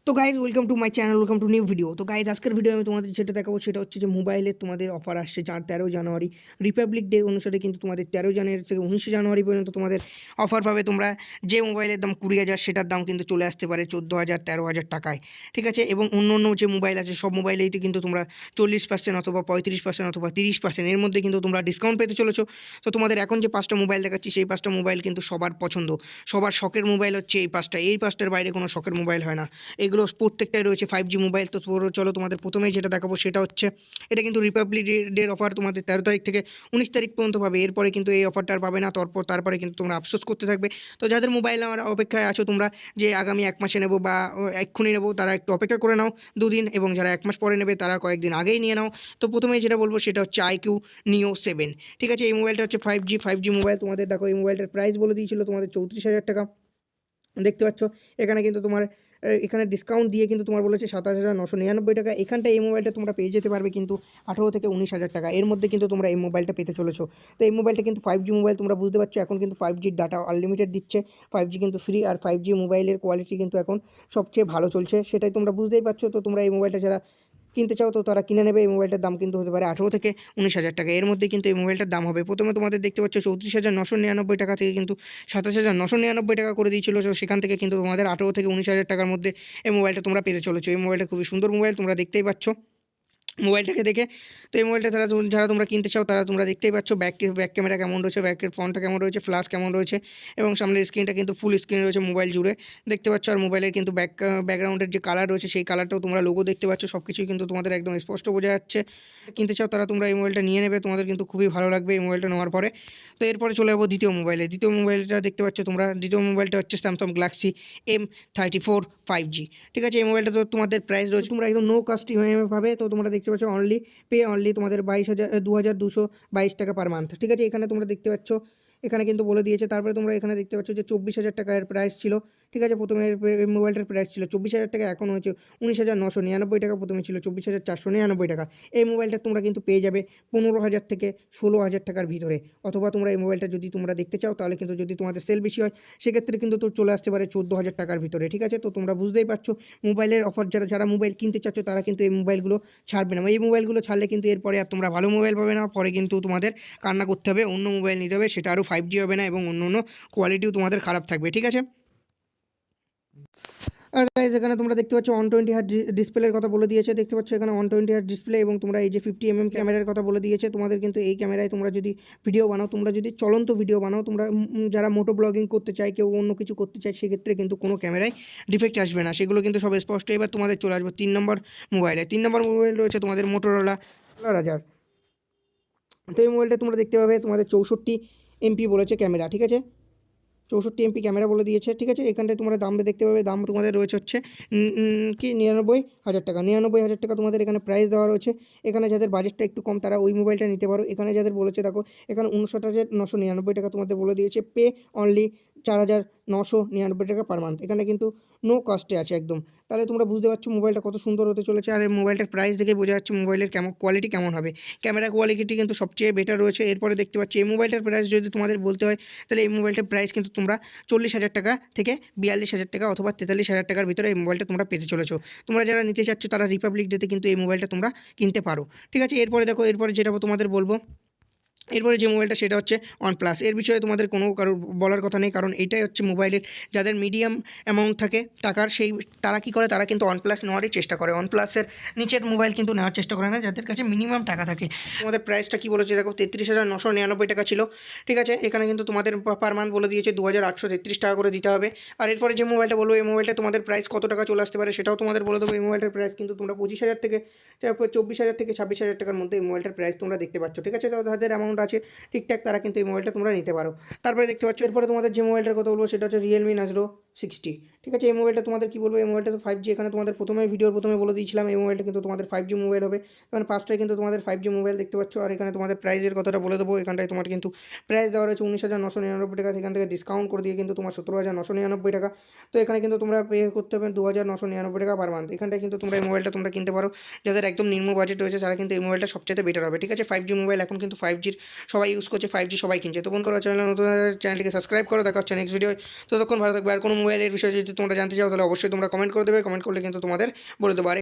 তো guys welcome to my channel, welcome to new video. তো guys আজকের video আমি তোমাদের যেটা দেখাবো সেটা হচ্ছে যে মোবাইলে তোমাদের অফার আসছে 13 জানুয়ারি রিপাবলিক ডে অনুসারে কিন্তু তোমাদের 13 জানুয়ারি থেকে 19 জানুয়ারি পর্যন্ত তোমাদের অফার পাবে। তোমরা যে মোবাইলের দাম 20,000 সেটার দাম কিন্তু চলে আসতে পারে 14,000 13,000 টাকায়, ঠিক আছে। এবং অন্য অন্য যে মোবাইল আছে সব মোবাইলেই কিন্তু তোমরা 40% অথবা 35% অথবা 30% এর মধ্যে কিন্তু তোমরা ডিসকাউন্ট পেতে চলেছো। তো তোমাদের এখন যে 5টা মোবাইল দেখাচ্ছি সেই 5টা মোবাইল কিন্তু সবার পছন্দ, সবার শখের মোবাইল হচ্ছে এই 5টা। এই 5টার বাইরে কোনো শখের মোবাইল হয় না। এগুলো প্রত্যেকটাই রয়েছে 5G মোবাইল। তো চলো তোমাদের প্রথমেই যেটা দেখাবো সেটা হচ্ছে এটা কিন্তু রিপাবলিক ডের অফার তোমাদের 13 তারিখ থেকে 19 তারিখ পর্যন্ত পাবে। এরপরে কিন্তু এই অফারটা আর পাবে না, তারপরে কিন্তু তোমরা আফসোস করতে থাকবে। তো যাদের মোবাইল আমার অপেক্ষায় আছো তোমরা, যে আগামী 1 মাসে নেবো বা এক্ষুনি নেবো, তারা একটু অপেক্ষা করে নাও 2 দিন, এবং যারা 1 মাস পরে নেবে তারা কয়েকদিন আগেই নিয়ে নাও। তো প্রথমেই যেটা বলবো সেটা হচ্ছে IQ Neo 7, ঠিক আছে। এই মোবাইলটা হচ্ছে 5G মোবাইল। তোমাদের দেখো এই মোবাইলটার প্রাইস বলে দিয়েছিল তোমাদের 34,000 টাকা, দেখতে পাচ্ছ। এখানে কিন্তু তোমার এখানে ডিসকাউন্ট দিয়ে কিন্তু তোমার বলেছে 27,999 টাকা। এখানটা এই মোবাইলটা তোমরা পেয়ে যেতে পারবে কিন্তু 18 থেকে 19,000 টাকা এর মধ্যে কিন্তু তোমরা এই মোবাইলটা পেতে চলেছো। তো এই মোবাইলটা কিন্তু 5G মোবাইল, তোমরা বুঝতে পারছো। এখন কিন্তু 5G ডাটা আনলিমিটেড দিচ্ছে, 5G কিন্তু ফ্রি, আর 5G মোবাইলের কোয়ালিটি কিন্তু এখন সবচেয়ে ভালো চলছে, সেটাই তোমরা বুঝতেই পারছো। তো তোমরা এই মোবাইলটা যারা কিনতে চাও তো তারা কিনে নেবে। এই মোবাইলটার দাম কিন্তু হতে পারে 18 থেকে 19,000 টাকা এর মধ্যে কিন্তু এই মোবাইলটার দাম হবে। প্রথমে তোমাদের দেখতে পাচ্ছ 34,999 টাকা থেকে কিন্তু 27,999 টাকা করে দিয়েছিল। তো সেখান থেকে কিন্তু তোমাদের 18 থেকে 19,000 টাকার মধ্যে এই মোবাইলটা তোমরা পেতে চলেছো। এই মোবাইলটা খুবই সুন্দর মোবাইল, তোমরা দেখতেই পাচ্ছ মোবাইলটাকে দেখে। তো এই মোবাইলটা যারা তোমরা কিনতে চাও তারা তোমরা দেখতেই পাচ্ছ ব্যাক ক্যামেরা কেমন রয়েছে, ব্যাকের ফ্রন্টটা কেমন রয়েছে, ফ্ল্যাশ কেমন রয়েছে, এবং সামনের স্ক্রিনটা কিন্তু ফুল স্ক্রিন রয়েছে মোবাইল জুড়ে, দেখতে পাচ্ছ। আর মোবাইলের কিন্তু ব্যাকগ্রাউন্ডের যে কালার রয়েছে সেই কালারটাও তোমরা লোগো দেখতে পাচ্ছ, সব কিছুই কিন্তু তোমাদের একদম স্পষ্ট বোঝা যাচ্ছে। কিনতে চাও তারা তোমরা এই মোবাইলটা নিয়ে নেবে, তোমাদের কিন্তু খুবই ভালো লাগবে এই মোবাইলটা নেওয়ার পরে। তো এরপরে চলে যাবো দ্বিতীয় মোবাইলটা দেখতে পাচ্ছ তোমরা। দ্বিতীয় মোবাইলটা হচ্ছে স্যামসাং গ্যালাক্সি M34 5G, ঠিক আছে। এই মোবাইলটা তো তোমাদের প্রাইস রয়েছে তোমরা একদম নো কস্ট ইএমআই পাবে। তো তোমরা দেখতে পাচ্ছ অনলি তোমাদের 22,222 টাকা পার মান্থ, ঠিক আছে। এখানে তোমরা দেখতে পাচ্ছ, এখানে কিন্তু বলে দিয়েছে। তারপরে তোমরা এখানে দেখতে পাচ্ছ যে 24,000 টাকার প্রাইস ছিল, ঠিক আছে। প্রথমে এই মোবাইলটার প্রাইস ছিল 24,000 টাকা, এখন হয়েছে 19,999 টাকা। প্রথমে ছিল 24,499 টাকা। এই মোবাইলটা তোমরা কিন্তু পেয়ে যাবে 15,000 থেকে 16,000 টাকার ভিতরে। অথবা তোমরা এই মোবাইলটা যদি তোমরা দেখতে চাও তাহলে কিন্তু, যদি তোমাদের সেল বেশি হয় সেক্ষেত্রে কিন্তু তোর চলে আসতে পারে 14,000 টাকার ভিতরে, ঠিক আছে। তো তোমরা বুঝতেই পারছো মোবাইলের অফার, যারা মোবাইল কিনতে চাচ্ছ তারা কিন্তু এই মোবাইলগুলো ছাড়বে না। এই মোবাইলগুলো ছাড়লে কিন্তু এরপরে আর তোমরা ভালো মোবাইল পাবে না, পরে কিন্তু তোমাদের কান্না করতে হবে, অন্য মোবাইল নিতে হবে, সেটা আরও 5G হবে না এবং অন্য কোয়ালিটিও তোমাদের খারাপ থাকবে, ঠিক আছে। আর গাইজ এখানে তোমরা দেখতে পাচ্ছ 120 হার্জ ডিসপ্লের কথা বলে দিয়েছে, দেখতে পাচ্ছ এখানে 120 হার্জ ডিসপ্লে, এবং তোমরা এই যে 50mm ক্যামেরার কথা বলে দিয়েছে। তোমাদের কিন্তু এই ক্যামেরায় তোমরা যদি ভিডিও বানাও, তোমরা যদি চলন্ত ভিডিও বানাও, তোমরা যারা মোটো ব্লগিং করতে চায়, কেউ অন্য কিছু করতে চায়, সেক্ষেত্রে কিন্তু কোনো ক্যামেরায় ডিফেক্ট আসবে না, সেগুলো কিন্তু সব স্পষ্ট। এবার তোমাদের চলে আসবে 3 নম্বর মোবাইলে। 3 নম্বর মোবাইল রয়েছে তোমাদের মোটোরোলা রাজার। তো এই মোবাইলটা তোমরা দেখতে পাবে তোমাদের 64 MP বলেছে ক্যামেরা, ঠিক আছে। 64 MP ক্যামেরা বলে দিয়েছে, ঠিক আছে। এখানটায় তোমরা দাম দেখতে পাবে, দাম তোমাদের রয়েছে হচ্ছে কি 99,000 টাকা। 99,000 টাকা তোমাদের এখানে প্রাইস দেওয়া রয়েছে। এখানে যাদের বাজেটটা একটু কম তারা ওই মোবাইলটা নিতে পারো। এখানে যাদের বলেছে দেখো, এখানে 59,999 টাকা তোমাদের বলে দিয়েছে, পে অনলি 4,999 টাকা পার মান্থ। এখানে কিন্তু নো কস্টে আছে একদম। তাহলে তোমরা বুঝতে পারছো মোবাইলটা কত সুন্দর হতে চলেছে। আর এই মোবাইলটার প্রাইস দেখে বোঝা যাচ্ছে মোবাইলের কোয়ালিটি কেমন হবে। ক্যামেরা কোয়ালিটি কিন্তু সবচেয়ে বেটার রয়েছে। এরপরে দেখতে পাচ্ছি এই মোবাইলটার প্রাইস যদি তোমাদের বলতে হয় তাহলে এই মোবাইলটার প্রাইস কিন্তু তোমরা 40,000 টাকা থেকে 42,000 টাকা অথবা 43,000 টাকার ভিতরে এই মোবাইলটা তোমরা পেতে চলেছো। তোমরা যারা নিতে চাচ্ছ তারা রিপাবলিক ডেতে কিন্তু এই মোবাইলটা তোমরা কিনতে পারো, ঠিক আছে। এরপরে দেখো, এরপরে যেটা তোমাদের বলবো, এরপরে যে মোবাইলটা সেটা হচ্ছে OnePlus। এর বিষয়ে তোমাদের কোনো কারোর বলার কথা নেই, কারণ এইটাই হচ্ছে মোবাইলের যাদের মিডিয়াম অ্যামাউন্ট থাকে টাকার, তারা কী করে, তারা কিন্তু OnePlus নেওয়ারই চেষ্টা করে। OnePlus-এর নিচের মোবাইল কিন্তু নেওয়ার চেষ্টা করে না যাদের কাছে মিনিমাম টাকা থাকে। তোমাদের প্রাইসটা কী বলেছে দেখো, 33,999 টাকা ছিল, ঠিক আছে। এখানে কিন্তু তোমাদের পার মান্থ বলে দিয়েছে 2,833 টাকা করে দিতে হবে। আর এরপরে যে মোবাইলটা বলবো, এই মোবাইলটা তোমাদের প্রাইস কত টাকা চলে আসতে পারে সেটাও তোমাদের বলে দেবো। এই মোবাইলটার প্রাইস কিন্তু তোমরা 25,000 থেকে 24,000 থেকে 26,000 টাকার মধ্যে এই মোবাইলটার প্রাইস তোমরা দেখতে পাচ্ছ, ঠিক আছে। তো যাদের অ্যামাউন্ট আছে ঠিকঠাক তারা কিন্তু এই মোবাইলটা তোমরা নিতে পারো। তারপরে দেখতে পাচ্ছ এরপরে তোমাদের যে মোবাইলটার কথা বলবো সেটা হচ্ছে Realme Narzo 60, ঠিক আছে। এই মোবাইলটা তোমাদের কী বলবো, এই মোবাইলটা তো 5G। এখানে তোমাদের ভিডিওর প্রথমে বলে দিয়েছিলাম এই মোবাইলটা কিন্তু তোমাদের 5G মোবাইল হবে। মানে পাঁচটায় কিন্তু তোমাদের 5G মোবাইল দেখতে পাচ্ছ। আর এখানে তোমাদের প্রাইসের কথাটা বলে দেবো। এখানটায় তোমার কিন্তু প্রাইস দেওয়া রয়েছে 19,999 টাকা, সেখান থেকে ডিসকাউন্ট করে দিয়ে কিন্তু তোমার 17,999 টাকা। তো এখানে কিন্তু তোমরা পে করতে হবে 2,999 টাকা পার মান্থ। এখানটায় কিন্তু তোমরা এই মোবাইলটা তোমরা কিনতে পারো। যাদের একদম নিম্ন বাজেট রয়েছে তারা কিন্তু এই মোবাইলটা সবচেয়ে বেটার হবে, ঠিক আছে। 5G মোবাইল এখন কিন্তু 5Gর সবাই ইউজ করছে, 5G সবাই কিনছে। তো বন্ধুরা চ্যানেল নতুন চ্যানেলটিকে সাবস্ক্রাইব করো। দেখা হচ্ছে নেক্সট ভিডিও। ততক্ষণ ভালো থাকবে। আর কোনো মোবাইলের বিষয়ে যদি তোমরা জানতে চাও তাহলে অবশ্যই তোমরা কমেন্ট করে দেবে, কমেন্ট করলে কিন্তু তোমাদের বলে দেবো। আর